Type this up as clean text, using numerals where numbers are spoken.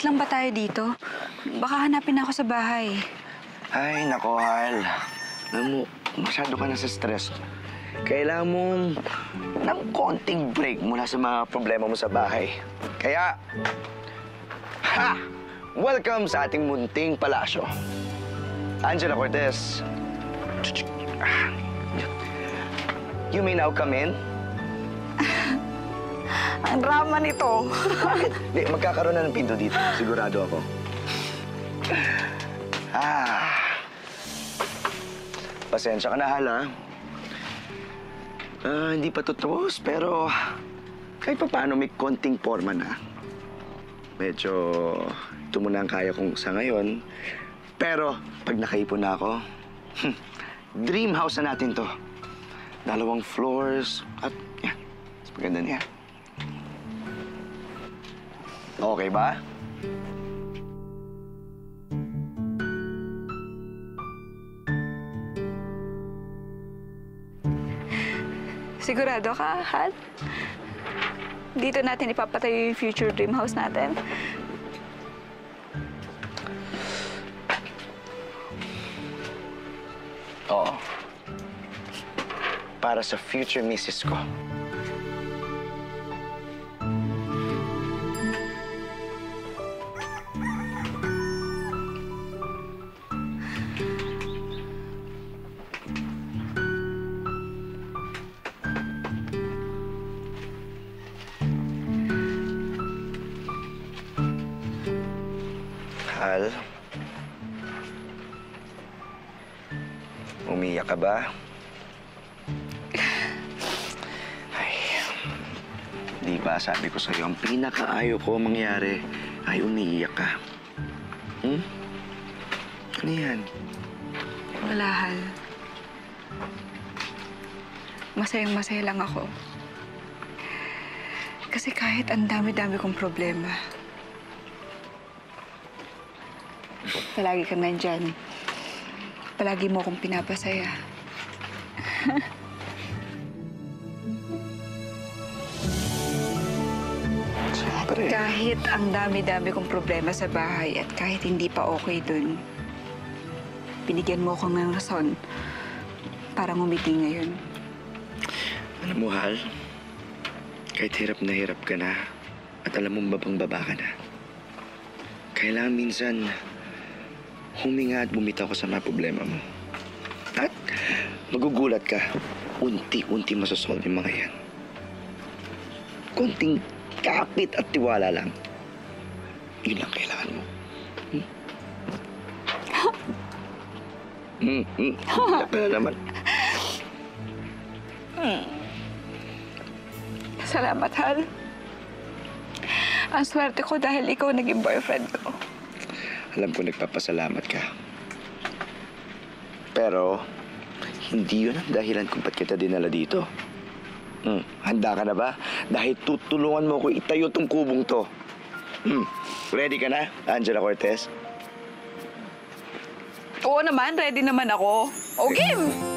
Saglit lang ba tayo dito? Baka hanapin ako sa bahay. Ay, nako, Hal. Alam mo, masyado ka na sa stress. Kailangan mong ng konting break mula sa mga problema mo sa bahay. Kaya, welcome sa ating munting palasyo. Angela Cortez. You may now come in. Ang drama nito. Bakit? Di, magkakaroon na ng pinto dito. Sigurado ako. Pasensya ka na, Hal, ha? Hindi pa tapos, pero kahit pa paano may konting forma na. Medyo ito muna ang kaya kong sa ngayon. Pero pag nakaipon na ako, dream house na natin to. 2 floors at yan. Mas maganda niya. Okay ba? Sigurado ka, Hal? Dito natin ipapatayo yung future dream house natin? Oo. Para sa future misis ko. Hal, umiyak ka ba? Ay, di ba sabi ko sa'yo, ang pinakaayaw ko mangyari ay umiiyak ka. Ano yan? Wala, Hal. Masayang-masaya lang ako. Kasi kahit ang dami-dami kong problema, palagi kang nandyan. Palagi mo akong pinapasaya. Siyempre. Kahit ang dami-dami kong problema sa bahay at kahit hindi pa okay dun, binigyan mo ako ng rason para ngumiti ngayon. Alam mo, Hal, kahit hirap ka na at alam mo babang-baba ka na, kailangan minsan huminga at bumitaw ka sa mga problema mo. At magugulat ka, unti-unti masosolve yung mga yan. Konting kapit at tiwala lang. Yun lang kailangan mo. Wala ka na naman. Salamat, Hal. Ang swerte ko dahil ikaw naging boyfriend ko. Alam ko nagpapasalamat ka. Pero, hindi yun ang dahilan kung ba't kita dinala dito. Handa ka na ba? Dahil tutulungan mo ko itayo tong kubong to. Ready ka na, Angela Cortez? Oo naman, ready naman ako. O, game!